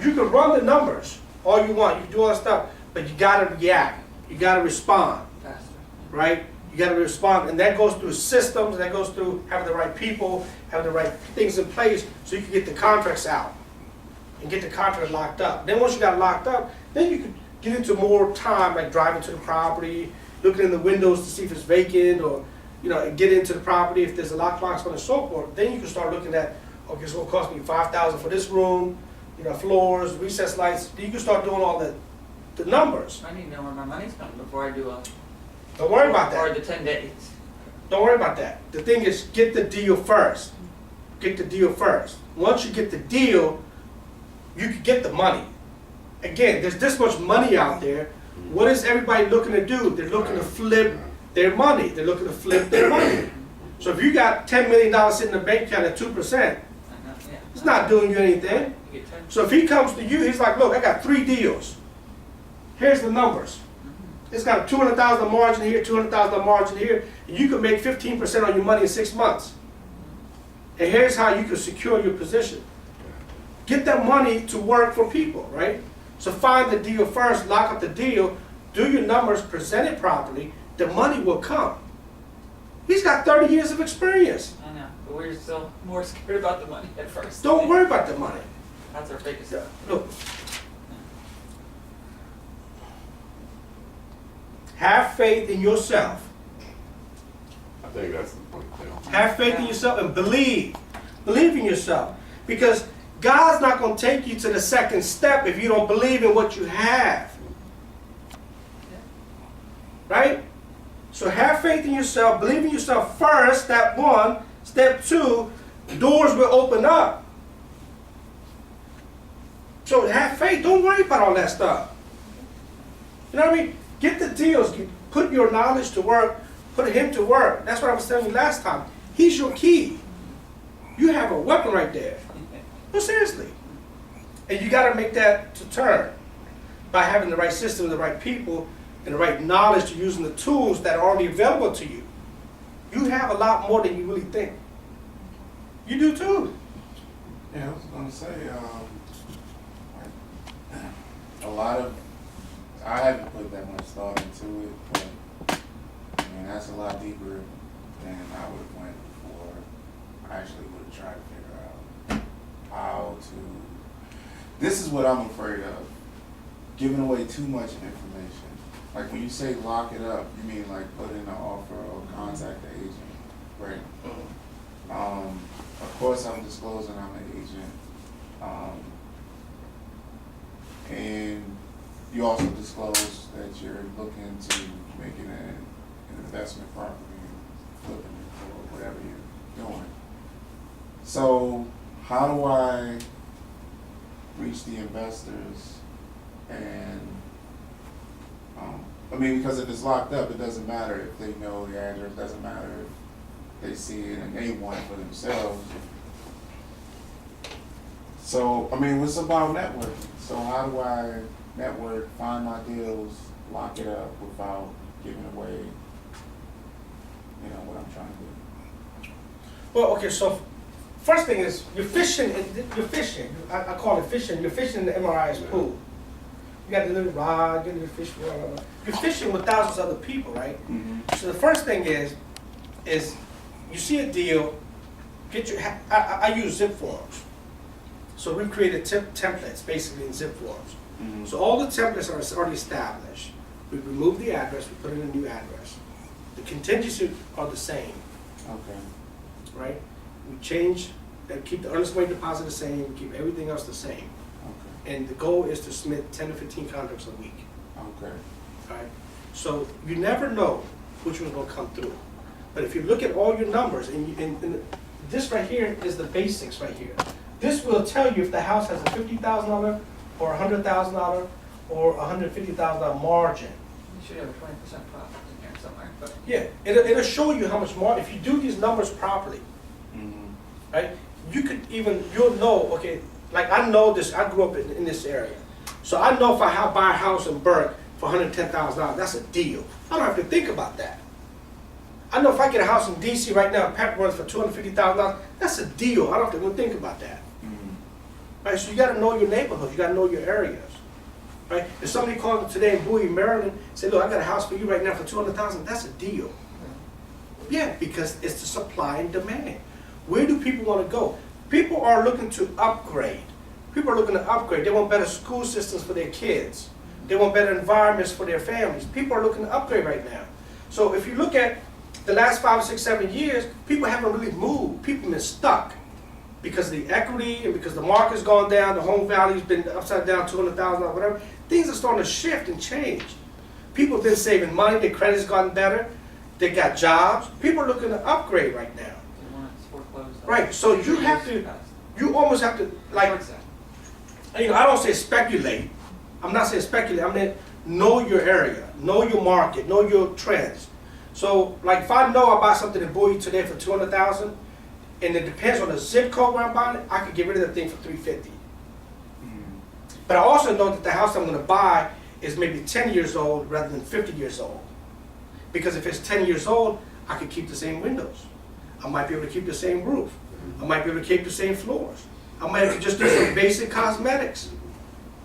You can run the numbers all you want. You can do all that stuff, but you gotta react. You gotta respond. Faster. Right? You gotta respond, and that goes through systems. And that goes through having the right people, having the right things in place, so you can get the contracts out and get the contract locked up. Then once you got locked up, then you can get into more time, like driving to the property, looking in the windows to see if it's vacant, or get into the property if there's a lockbox on and so forth. Then you can start looking at, okay, it's gonna cost me $5,000 for this room, floors, recess lights. You can start doing all the numbers. I need to know where my money's coming before I do a. Don't worry about that. Or the 10 days. Don't worry about that. The thing is, get the deal first. Get the deal first. Once you get the deal, you can get the money. Again, there's this much money out there. What is everybody looking to do? They're looking to flip their money. They're looking to flip their money. So if you got $10 million sitting in the bank account at 2%, it's not doing you anything. So if he comes to you, he's like, look, I got 3 deals. Here's the numbers. It's got a $200,000 margin here, $200,000 margin here, and you can make 15% on your money in 6 months. And here's how you can secure your position. Get that money to work for people, right? So find the deal first, lock up the deal, do your numbers, present it properly, the money will come. He's got 30 years of experience. I know, but we're still more scared about the money at first. Don't worry about the money. That's our biggest. Look. Have faith in yourself. I think that's the point there. Have faith in yourself and believe. Believe in yourself. Because God's not going to take you to the second step if you don't believe in what you have. Right? So have faith in yourself. Believe in yourself first, step 1. Step 2, doors will open up. So have faith. Don't worry about all that stuff. You know what I mean? Get the deals. Put your knowledge to work. Put him to work. That's what I was telling you last time. He's your key. You have a weapon right there. No, seriously. And you got to make that to turn by having the right system, the right people, and the right knowledge to using the tools that are already available to you. You have a lot more than you really think. You do too. Yeah, I was going to say, a lot of, I haven't put that much thought into it, but I mean, that's a lot deeper than I would have went before. I actually would have tried to figure out how to, this is what I'm afraid of, giving away too much information. Like when you say lock it up, you mean like put in an offer or contact the agent, right? Of course I'm disclosing I'm an agent. And you also disclose that you're looking to making an investment property, flipping it, or whatever you're doing. So how do I reach the investors? And I mean, because if it's locked up, it doesn't matter if they know the address, it doesn't matter if they see it and they want it for themselves. So, I mean, it's about networking. So how do I network, find my deals, lock it up without giving away, what I'm trying to do? Well, okay, so first thing is, you're fishing, I call it fishing, you're fishing in the MRI's pool. You got the little rod, you got the fish, blah, blah, blah. You're fishing with thousands of other people, right? Mm-hmm. So the first thing is you see a deal, I use zip forms. So we've created templates, basically in zip forms. Mm-hmm. So all the templates are already established. We remove the address, we put in a new address. The contingencies are the same, Okay. right? We change, keep the earnest money deposit the same, keep everything else the same. Okay. And the goal is to submit 10 to 15 contracts a week. Okay. Right? So you never know which one's going to come through. But if you look at all your numbers, and this right here is the basics right here. This will tell you if the house has a $50,000 or $100,000 or $150,000 margin. You should have a 20% profit in here somewhere. But Yeah, it'll show you how much more, if you do these numbers properly, Mm-hmm. right? You'll know, okay, like I know this, I grew up in this area. So I know if I buy a house in Burke for $110,000, that's a deal. I don't have to think about that. I know if I get a house in DC right now, Pepperworth for $250,000, that's a deal. I don't have to go think about that. Mm-hmm. right? So you gotta know your neighborhoods, you gotta know your areas, right? If somebody called me today in Bowie, Maryland, say, look, I got a house for you right now for $200,000, that's a deal. Yeah, because it's the supply and demand. Where do people wanna go? People are looking to upgrade. People are looking to upgrade. They want better school systems for their kids. They want better environments for their families. People are looking to upgrade right now. So if you look at the last 5, 6, 7 years, people haven't really moved. People have been stuck because of the equity and because the market's gone down, the home value's been upside down, $200,000 or whatever. Things are starting to shift and change. People have been saving money, their credit's gotten better, they got jobs. People are looking to upgrade right now. They want it foreclosed on. Right, so you have to, you almost have to, like, Towards that. you know, I don't say speculate. I'm not saying speculate. I mean, know your area, know your market, know your trends. So, like, if I know I buy something in Bowie today for $200,000, and it depends on the zip code where I'm buying it, I could get rid of the thing for $350. But I also know that the house I'm going to buy is maybe 10 years old rather than 50 years old. Because if it's 10 years old, I could keep the same windows. I might be able to keep the same roof. I might be able to keep the same floors. I might have to just do some basic cosmetics,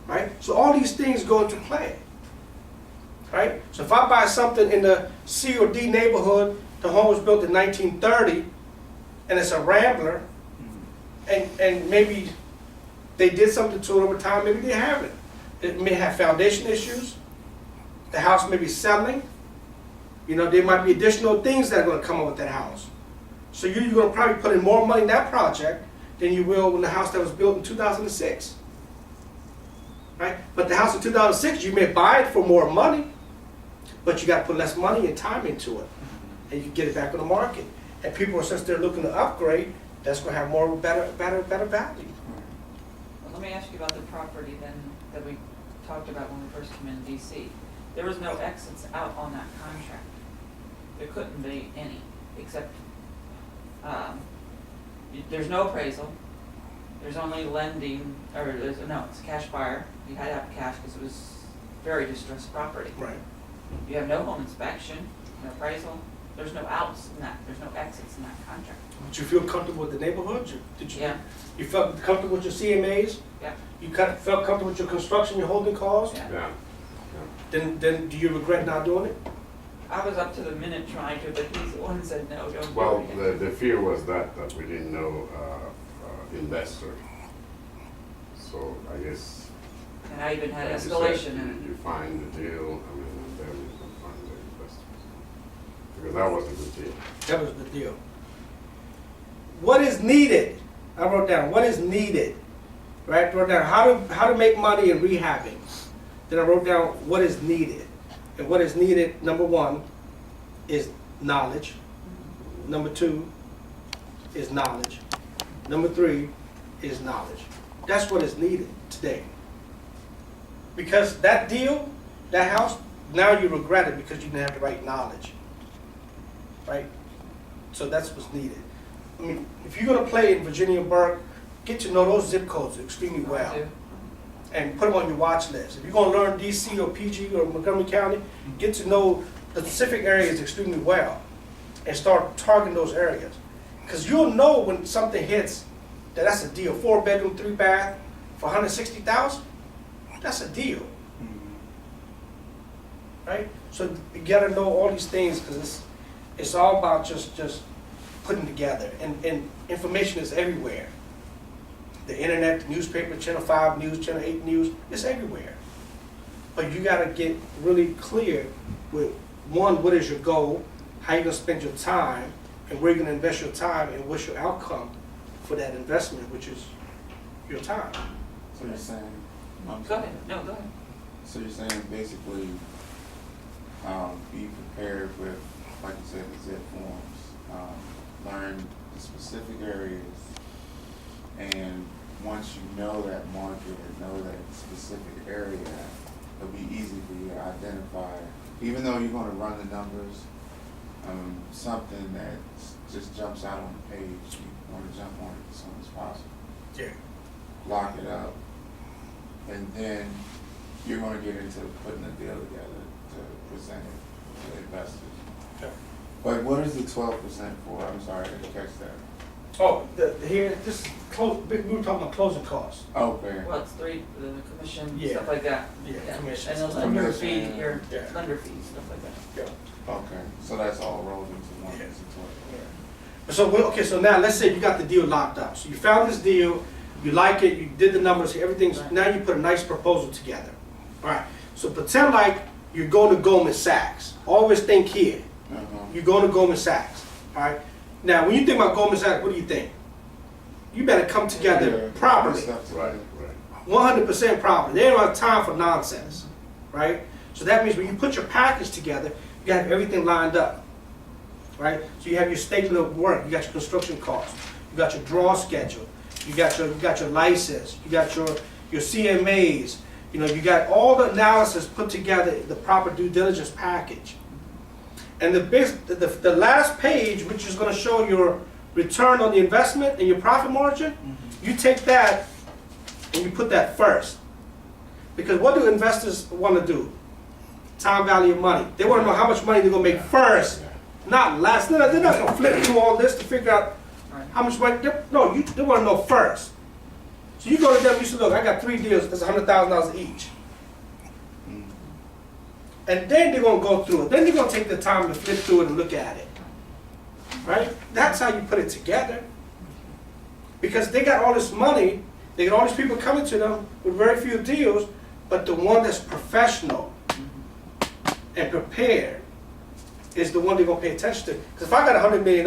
right? So all these things go into play, right? So if I buy something in the C or D neighborhood, the home was built in 1930, and it's a rambler, and maybe they did something to it over time, maybe they haven't. It may have foundation issues. The house may be selling. You know, there might be additional things that are going to come up with that house. So you're going to probably put in more money in that project than you will in the house that was built in 2006. Right? But the house in 2006, you may buy it for more money, but you got to put less money and time into it, and you can get it back on the market. And people, since they're looking to upgrade, that's going to have more better value. Well, let me ask you about the property then that we talked about when we first came in DC. There was no exits out on that contract. There couldn't be any, except there's no appraisal. There's only lending, or it's a cash buyer. You had to have cash because it was very distressed property. Right. You have no home inspection, no appraisal. There's no outs in that. There's no exits in that contract. Did you feel comfortable with the neighborhood? Did you? Yeah. You felt comfortable with your CMAs? Yeah. You felt comfortable with your construction, your holding costs? Yeah. Yeah. Then do you regret not doing it? I was up to the minute trying to, but he's the one who said no, don't Well, do it. the fear was that we didn't know investor. So I guess. And I even had like you said, escalation in You find the deal, I mean, and then you can find the investor. Because that was a good deal. That was the deal. What is needed? I wrote down what is needed. Right? I wrote down how to make money in rehabbing. Then I wrote down what is needed. And what is needed, number one, is knowledge. Number two is knowledge. Number three is knowledge. That's what is needed today. Because that deal, that house, now you regret it because you didn't have the right knowledge. Right? So that's what's needed. I mean, if you're going to play in Virginia Burke, get to know those zip codes extremely well. And put them on your watch list. If you're going to learn DC or PG or Montgomery County, get to know the specific areas extremely well and start targeting those areas. Because you'll know when something hits that that's a deal. 4-bedroom, 3-bath for $160,000. That's a deal. Right? So you got to know all these things because it's all about just putting together. And information is everywhere. The internet, the newspaper, Channel 5 News, Channel 8 News, it's everywhere. But you got to get really clear with, one, what is your goal, how you're going to spend your time, and where you're going to invest your time, and what's your outcome for that investment, which is your time. So you're saying, Go ahead. No, go ahead. so you're saying basically, be prepared with, like you said, the zip forms, learn the specific areas, and once you know that market and know that specific area, it'll be easy for you to identify, even though you're going to run the numbers, something that just jumps out on the page, you want to jump on it as soon as possible. Yeah. Lock it up, and then you're going to get into putting a deal together to present it to investors. Yeah. But what is the 12% for? I'm sorry, I didn't catch that. Oh, here, this is we were talking about closing costs. Okay. Well, it's the commission, Yeah. stuff like that. Yeah, commissions. And the lender fee, Commission. your Yeah. lender fees, stuff like that. Yeah. Okay, so that's all rolled into one, Yeah. is it So, okay, so now let's say you got the deal locked up. So you found this deal, you like it, you did the numbers, everything's, Right. now you put a nice proposal together. All right, so pretend like you're going to Goldman Sachs. Always think here. You're going to Goldman Sachs, all right? Now, when you think about Goldman Sachs, what do you think? You better come together properly, Right, right. 100% properly. They don't have time for nonsense, right? So that means when you put your package together, you have everything lined up, right? So you have your statement of work, you got your construction costs, you got your draw schedule, you got your license, you got your CMAs, you know, you got all the analysis put together, the proper due diligence package. And the last page, which is going to show your return on the investment and your profit margin, you take that and you put that first. Because what do investors want to do? Time value of money. They want to know how much money they're going to make first, not last. They're not going to flip through all this to figure out Right. how much money. No, they want to know first. So you go to them, you say, look, I got 3 deals, that's $100,000 each. And then they're going to go through it. Then they're going to take the time to flip through it and look at it. Right? That's how you put it together. Because they got all this money, they got all these people coming to them with very few deals, but the one that's professional and prepared is the one they're going to pay attention to. Because if I got $100 million,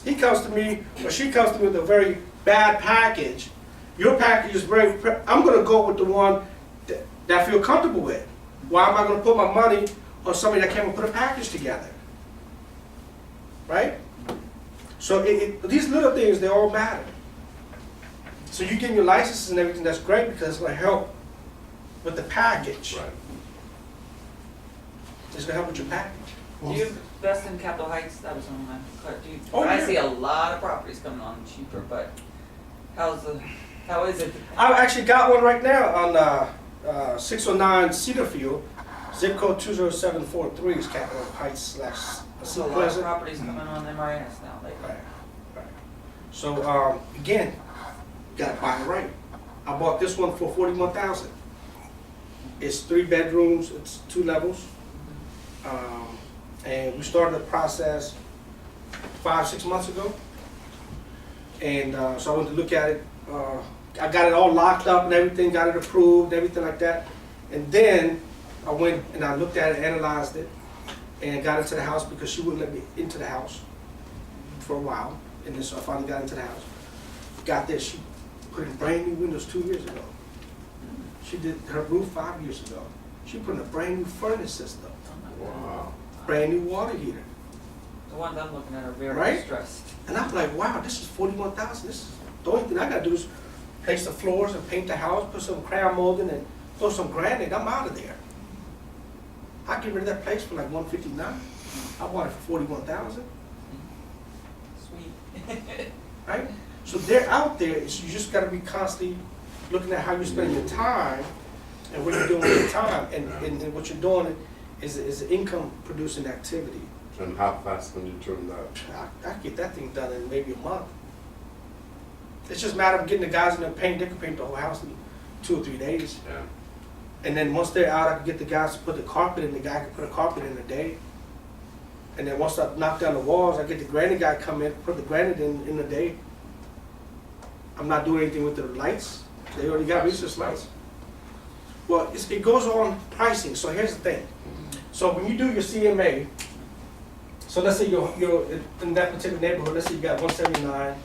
he comes to me, or she comes to me with a very bad package, your package is very, I'm going to go with the one that I feel comfortable with. Why am I going to put my money on somebody that can't even put a package together? Right? So these little things, they all matter. So you getting your licenses and everything, that's great because it's going to help with the package. Right. It's going to help with your package. Do you invest in Capitol Heights? That was on my, Oh, I yeah. see a lot of properties coming on cheaper, but how is it? I actually got one right now on 609 Cedarfield, zip code 20743 is Capitol Heights / There's a lot of Pleasant. properties coming on MIS now lately. Right, right. So again, you gotta buy it right. I bought this one for $41,000. It's 3 bedrooms, it's 2 levels, and we started the process 5-6 months ago. And so I went to look at it. I got it all locked up and everything, got it approved, everything like that. And then I went and I looked at it, analyzed it, and got into the house because she wouldn't let me into the house for a while. And then so I finally got into the house. Got there, she put in brand new windows 2 years ago. She did her roof 5 years ago. She put in a brand new furnace system, Wow. brand new water heater. The ones I'm looking at are very Right? distressed. And I'm like, wow, this is $41,000. This is the only thing I gotta do is place the floors and paint the house, put some crown molding and throw some granite. I'm out of there. I get rid of that place for like $159. I bought it for $41,000, Sweet. right? So they're out there. You just gotta be constantly looking at how you spend your time and what you're doing with your time. And what you're doing is an income producing activity. And how fast can you turn that? I get that thing done in maybe a month. It's just a matter of getting the guys in there paint. They can paint the whole house in 2 or 3 days. Yeah. And then once they're out, I can get the guys to put the carpet in. The guy can put a carpet in a day. And then once I knock down the walls, I get the granite guy come in, put the granite in a day. I'm not doing anything with the lights. They already got recessed lights. Well, it goes on pricing. So here's the thing. So when you do your CMA, so let's say you're in that particular neighborhood. Let's say you got 179,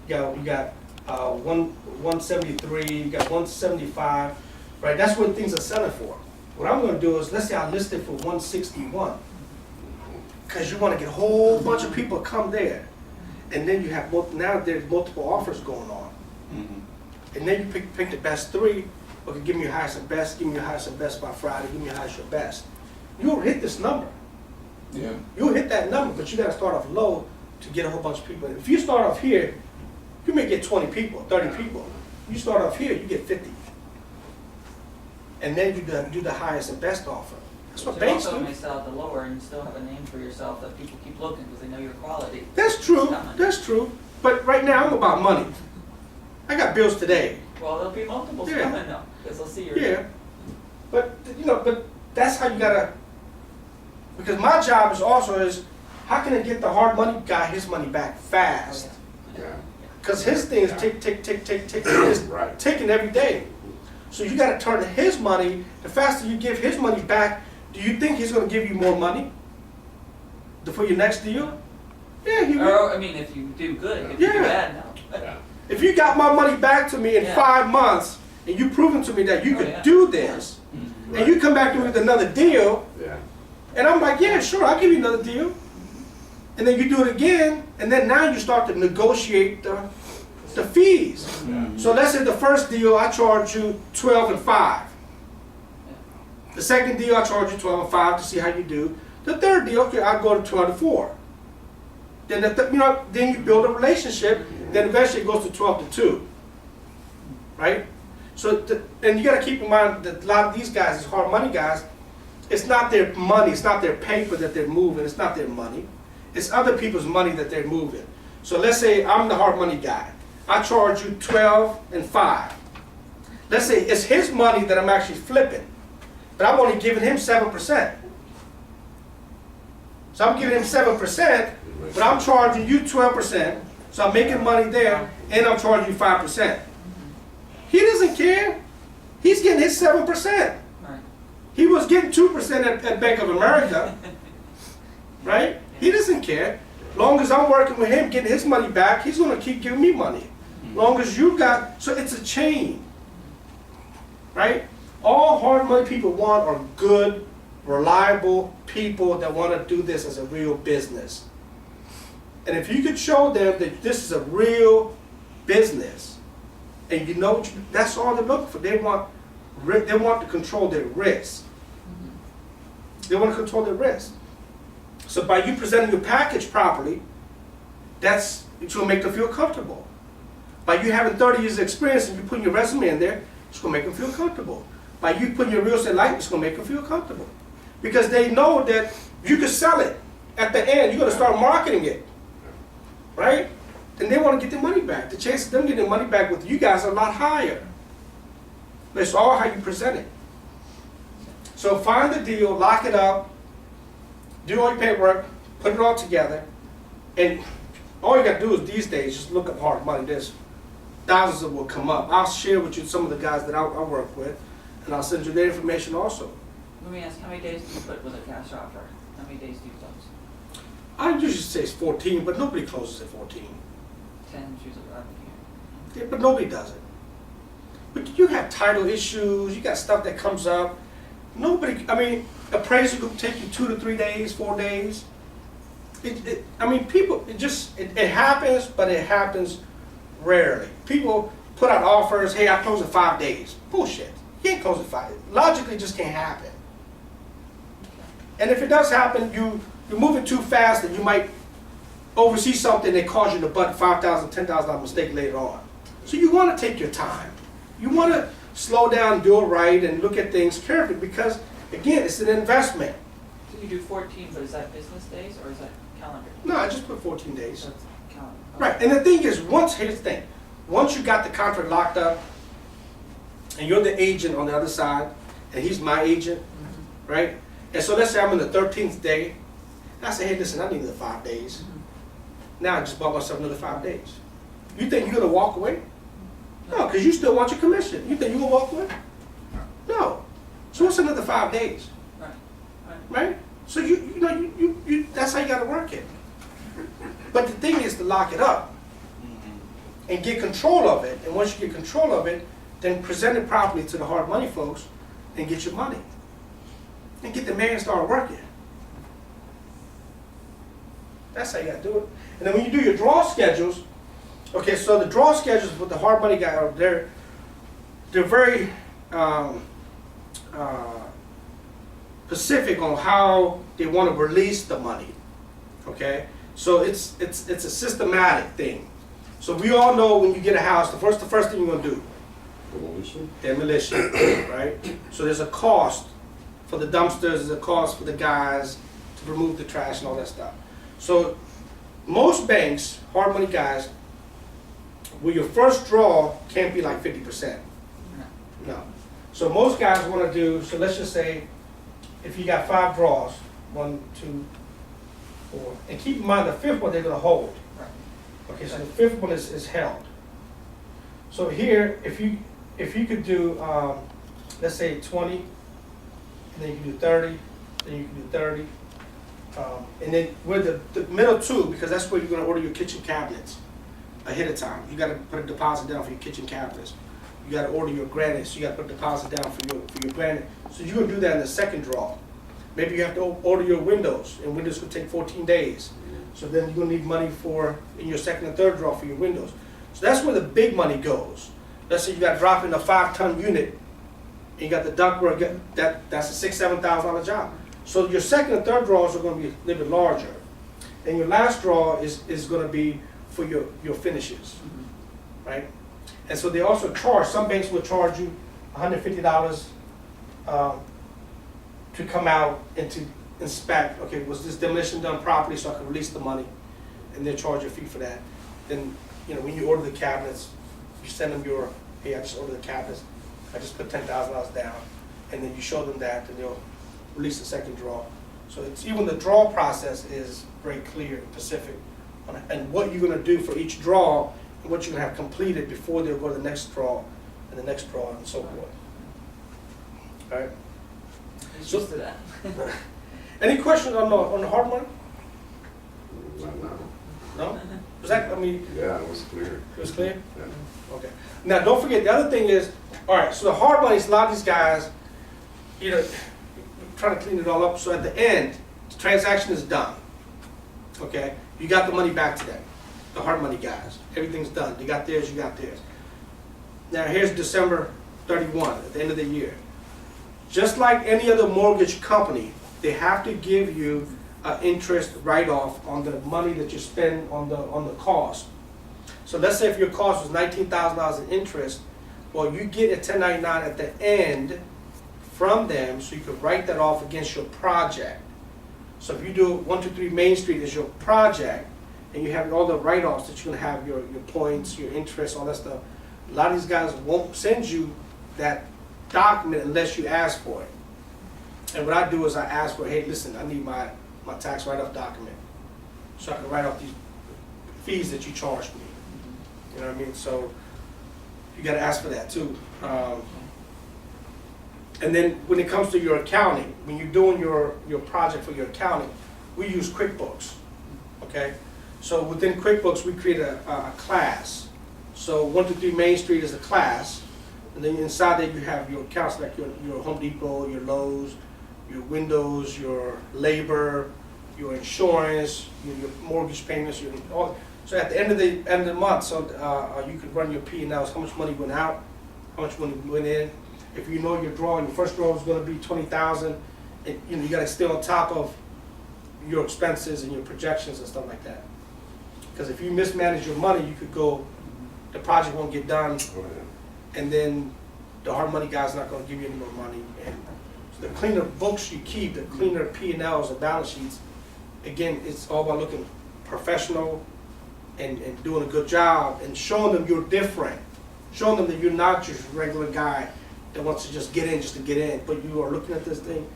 you got 173, you got 175, right? That's what things are selling for. What I'm going to do is, let's say I list it for 161, because you want to get a whole bunch of people to come there, and then you have now there's multiple offers going on, and then you pick the best 3. Okay, give me your highest and best. Give me your highest and best by Friday. Give me your highest and best. You'll hit this number. Yeah. You'll hit that number, but you got to start off low to get a whole bunch of people. If you start off here, you may get 20 people, 30 people. You start off here, you get 50. And then you do the highest and best offer. That's what But you banks also do. may sell at the lower and still have a name for yourself that people keep looking because they know your quality. That's true. Coming. That's true. But right now, I'm about money. I got bills today. Well, there'll be multiples Yeah. coming though, because they'll see your. Yeah. But, you know, but that's how you gotta, because my job is also is, how can I get the hard money guy his money back fast? Yeah, Because his thing is tick, tick, tick, tick, tick, it's right. ticking every day. So you gotta turn his money, the faster you give his money back, do you think he's gonna give you more money for your next deal? Yeah, he will. Or, I mean, if you do good, if you do Yeah. bad, no. Yeah. If you got my money back to me in Yeah. 5 months, and you proven to me that you Oh, could yeah. do this, and you come back to me with another deal, Yeah, and I'm like, yeah, sure, I'll give you another deal. And then you do it again, and then now you start to negotiate the fees. So let's say the first deal, I charge you 12 and 5. The second deal, I charge you 12 and 5 to see how you do. The third deal, okay, I go to 12 and 4. Then then you build a relationship. Then eventually it goes to 12 to 2, right? So and you got to keep in mind that a lot of these guys, these hard money guys, it's not their money, it's not their paper that they're moving, it's not their money. It's other people's money that they're moving. So let's say I'm the hard money guy. I charge you 12 and 5. Let's say it's his money that I'm actually flipping, but I'm only giving him 7%. So I'm giving him 7%, but I'm charging you 12%. So I'm making money there, and I'm charging you 5%. He doesn't care. He's getting his 7%. Right. He was getting 2% at Bank of America, right? He doesn't care. Long as I'm working with him, getting his money back, he's gonna keep giving me money. Long as you got, so it's a chain, right? All hard money people want are good, reliable people that want to do this as a real business. And if you could show them that this is a real business, and you know, that's all they're looking for. They want to control their risk. They want to control their risk. So by you presenting your package properly, it's going to make them feel comfortable. By you having 30 years of experience and you putting your resume in there, it's going to make them feel comfortable. By you putting your real estate license, it's going to make them feel comfortable. Because they know that you can sell it at the end. You're going to start marketing it, right? And they want to get their money back. The chances of them getting their money back with you guys are a lot higher. But it's all how you present it. So find the deal, lock it up, do all your paperwork, put it all together, and all you got to do is these days just look up hard money. There's thousands of them will come up. I'll share with you some of the guys that I work with, and I'll send you their information also. Let me ask, how many days do you put with a cash offer? How many days do you close? I usually say it's 14, but nobody closes at 14. 10, choose 11 here. Yeah, but nobody does it. But you have title issues, you got stuff that comes up. Nobody, I mean, appraisal could take you 2 to 3 days, 4 days. I mean, people, it happens, but it happens rarely. People put out offers, hey, I close in 5 days. Bullshit. You can't close in 5 days. Logically, it just can't happen. And if it does happen, you're moving too fast and you might oversee something that cause you to butt $5,000, $10,000 mistake later on. So you want to take your time. You want to slow down, do it right, and look at things carefully because, again, it's an investment. So you do 14, but is that business days or is that calendar? No, I just put 14 days. So it's calendar. Right, and the thing is, here's the thing. Once you got the contract locked up, and you're the agent on the other side, and he's my agent, right? And so let's say I'm on the 13th day, and I say, hey, listen, I need another 5 days. Now I just bought myself another 5 days. You think you're gonna walk away? No, because you still want your commission. You think you're gonna walk away? No. So what's another 5 days? Right. Right? So you that's how you gotta work it. But the thing is to lock it up and get control of it. And once you get control of it, then present it properly to the hard money folks and get your money. And get the man started working. That's how you gotta do it. And then when you do your draw schedules, okay, so the draw schedules with the hard money guy are they're very specific on how they want to release the money. Okay, so it's a systematic thing. So we all know when you get a house, the first thing you're gonna do, demolition, right? So there's a cost for the dumpsters, there's a cost for the guys to remove the trash and all that stuff. So most banks, hard money guys, Well, your first draw can't be like 50%. No. No. So most guys want to do, so let's just say, if you got 5 draws, 1, 2, 4, and keep in mind the 5th one they're going to hold. Right. Okay, so the 5th one is held. So here, if you could do, let's say 20, and then you can do 30, then you can do 30, and then with the middle 2, because that's where you're going to order your kitchen cabinets ahead of time. You got to put a deposit down for your kitchen cabinets. You got to order your granites. You got to put a deposit down for your granite. So you're going to do that in the second draw. Maybe you have to order your windows, and windows could take 14 days. So then you're going to need money in your second and third draw for your windows. So that's where the big money goes. Let's say you got to drop in a 5-ton unit, and you got the ductwork. That's a $6,000, $7,000 job. So your second and third draws are going to be a little bit larger, and your last draw is going to be for your finishes, right? And so they also charge. Some banks will charge you $150 to come out and to inspect. Okay, was this demolition done properly, so I can release the money, and then charge a fee for that. Then, you know, when you order the cabinets, you send them hey, I just ordered the cabinets. I just put $10,000 down, and then you show them that, and they'll release the second draw. So it's even the draw process is very clear and specific, and what you're going to do for each draw, and what you're going to have completed before they'll go to the next draw, and the next draw, and so forth. All right. He's So- used to that. Any questions on the hard money? Not now. No? Was that, I mean, Yeah, it was clear. it was clear? Yeah. Okay. Now, don't forget, the other thing is, all right, so the hard money is a lot of these guys, you know, trying to clean it all up. So at the end, the transaction is done. Okay? You got the money back to them, the hard money guys. Everything's done. You got theirs, you got theirs. Now, here's December 31, at the end of the year. Just like any other mortgage company, they have to give you an interest write-off on the money that you spend on the cost. So let's say if your cost was $19,000 in interest, well, you get a 1099 at the end from them, so you can write that off against your project. So if you do 123 Main Street as your project, and you have all the write-offs that you're gonna have, your points, your interest, all that stuff, a lot of these guys won't send you that document unless you ask for it. And what I do is I ask for, hey, listen, I need my tax write-off document, so I can write off these fees that you charged me. You know what I mean? So you got to ask for that too. And then when it comes to your accounting, when you're doing your project for your accounting, we use QuickBooks. Okay? So within QuickBooks, we create a class. So 123 Main Street is a class, and then inside there you have your accounts like your Home Depot, your Lowe's, your windows, your labor, your insurance, your mortgage payments, all. So at the end of the month, so you could run your P&Ls, how much money went out, how much money went in. If you know your first draw is going to be $20,000, you know you got to stay on top of your expenses and your projections and stuff like that. Because if you mismanage your money, you could go, the project won't get done, Oh, yeah. and then the hard money guy's not going to give you any more money. And the cleaner books you keep, the cleaner P&Ls or balance sheets, again, it's all about looking professional and doing a good job and showing them you're different. Showing them that you're not just a regular guy that wants to just get in, but you are looking at this thing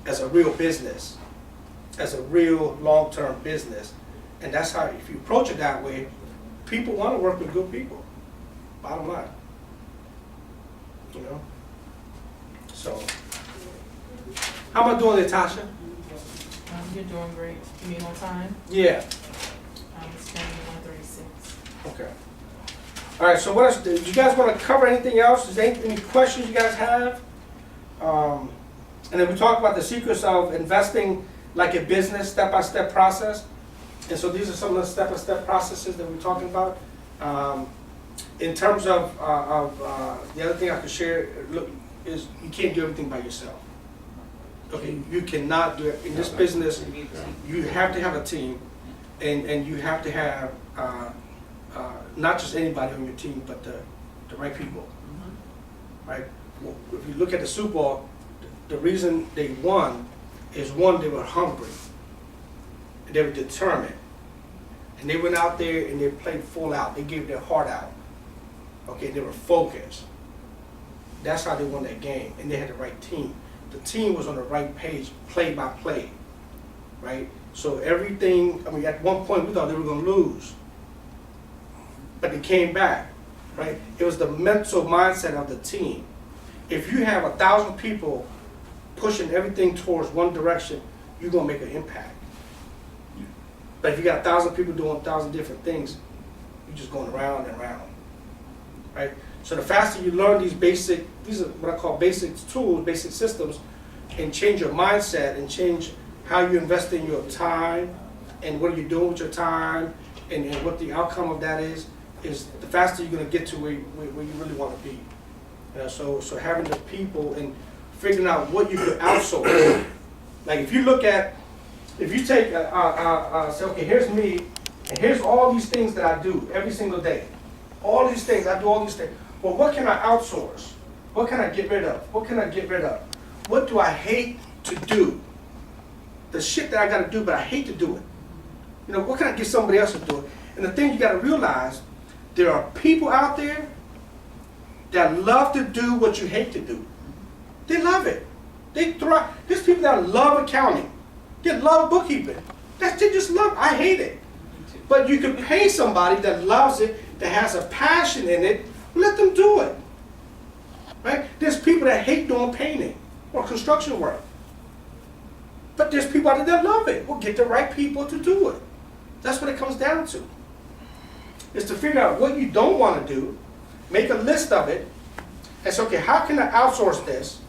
as a real business, as a real long-term business. And that's how, if you approach it that way, people want to work with good people, bottom line. You know? So, how am I doing there, Tasha? You're doing great. You mean on time? Yeah. It's 1:36. Okay. All right, so what else, do you guys want to cover anything else? Is there any questions you guys have? And then we talked about the secrets of investing like a business, step-by-step process. And so these are some of the step-by-step processes that we're talking about. In terms of the other thing I could share, look, is you can't do everything by yourself. Okay, you cannot do it. In this business, you have to have a team, and you have to have not just anybody on your team, but the right people. Right? Well, if you look at the Super Bowl, the reason they won is, one, they were hungry, and they were determined, and they went out there and they played full out. They gave their heart out Okay, they were focused. That's how they won that game, and they had the right team. The team was on the right page, play by play, right? So everything, I mean, at one point we thought they were gonna lose, but they came back, right? It was the mental mindset of the team. If you have 1,000 people pushing everything towards one direction, you're gonna make an impact. But if you got 1,000 people doing 1,000 different things, you're just going around and around, right? So the faster you learn these are what I call basic tools, basic systems, and change your mindset and change how you invest in your time and what are you doing with your time and what the outcome of that is the faster you're going to get to where you really want to be. So having the people and figuring out what you could outsource. Like if you take, say, okay, here's me, and here's all these things that I do every single day. All these things, I do all these things. Well, what can I outsource? What can I get rid of? What can I get rid of? What do I hate to do? The shit that I gotta do, but I hate to do it. You know, what can I get somebody else to do it? And the thing you gotta realize, there are people out there that love to do what you hate to do. They love it. They thrive. There's people that love accounting. They love bookkeeping. They just love, I hate it. But you can pay somebody that loves it, that has a passion in it, let them do it. Right? There's people that hate doing painting or construction work. But there's people out there that love it. Well, get the right people to do it. That's what it comes down to. Is to figure out what you don't want to do, make a list of it, and say, okay, how can I outsource this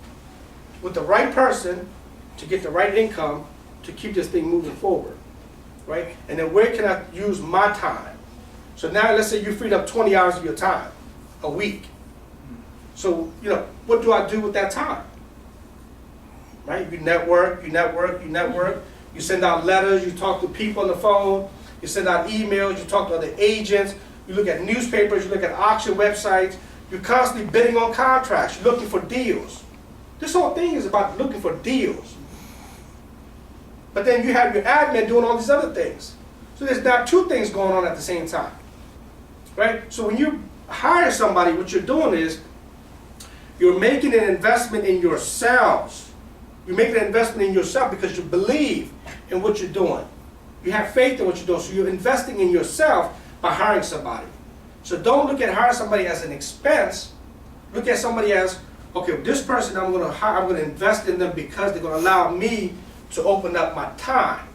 with the right person to get the right income to keep this thing moving forward, right? And then where can I use my time? So now let's say you freed up 20 hours of your time a week. So, you know, what do I do with that time? Right? You network, you send out letters, you talk to people on the phone, you send out emails, you talk to other agents, you look at newspapers, you look at auction websites, you're constantly bidding on contracts, you're looking for deals. This whole thing is about looking for deals. But then you have your admin doing all these other things. So there's now two things going on at the same time. Right? So when you hire somebody, what you're doing is you're making an investment in yourselves. You're making an investment in yourself because you believe in what you're doing. You have faith in what you're doing. So you're investing in yourself by hiring somebody. So don't look at hiring somebody as an expense. Look at somebody as, okay, this person I'm going to hire, I'm going to invest in them because they're going to allow me to open up my time.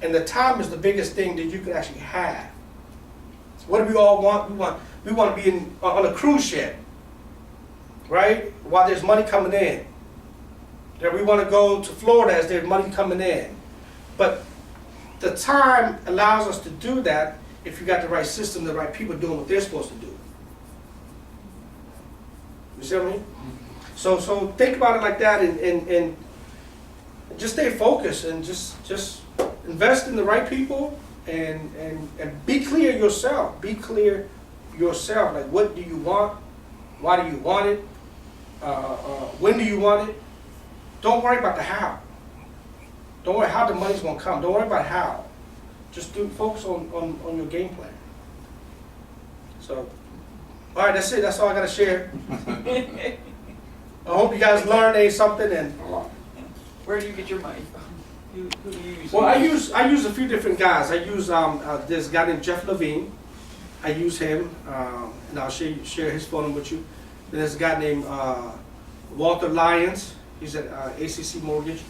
And the time is the biggest thing that you can actually have. What do we all want? We want to be on a cruise ship, right? While there's money coming in. That we want to go to Florida as there's money coming in. But the time allows us to do that if you got the right system, the right people doing what they're supposed to do. You see what I mean? So think about it like that and just stay focused and just invest in the right people and be clear yourself. Be clear yourself. Like, what do you want? Why do you want it? When do you want it? Don't worry about the how. Don't worry how the money's going to come. Don't worry about how. Just focus on your game plan. So, all right, that's it. That's all I got to share. I hope you guys learned something. And where do you get your money from? Who do you use? well, I use a few different guys. I use this guy named Jeff Levine. I use him, and I'll share his phone number with you. Then there's a guy named Walter Lyons. He's at ACC Mortgage.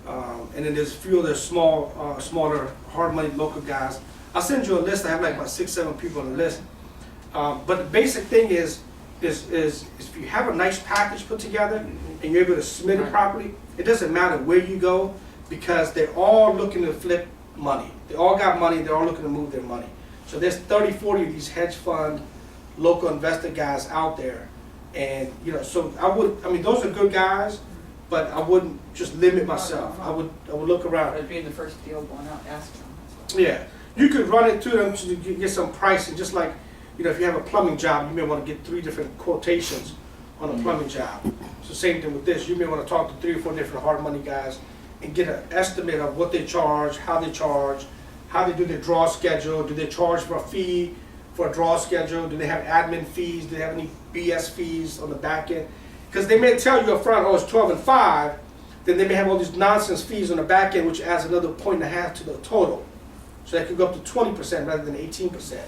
And then there's a few other smaller, hard money local guys. I'll send you a list. I have like about 6-7 people on the list. But the basic thing is if you have a nice package put together and you're able to submit it properly, it doesn't matter where you go because they're all looking to flip money. They all got money. They're all looking to move their money. So there's 30, 40 of these hedge fund, local investor guys out there. And, you know, so I mean, those are good guys. But I wouldn't just limit myself. I would look around. It'd be in the first deal going out, ask them. Yeah, you could run it to them to get some pricing. Just like, you know, if you have a plumbing job, you may want to get 3 different quotations on a plumbing job. So same thing with this. You may want to talk to 3 or 4 different hard money guys and get an estimate of what they charge, how they do their draw schedule, do they charge for a fee, for a draw schedule? Do they have admin fees? Do they have any BS fees on the back end? Because they may tell you up front, oh, it's 12 and 5, then they may have all these nonsense fees on the back end, which adds another 1.5 points to the total. So that could go up to 20% rather than 18%.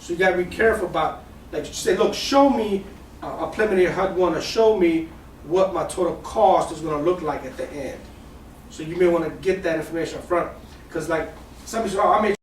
So you gotta be careful about, like, you say, look, show me a preliminary HUD-1, or show me what my total cost is gonna look like at the end. So you may wanna get that information up front, because like, some people say, oh, I may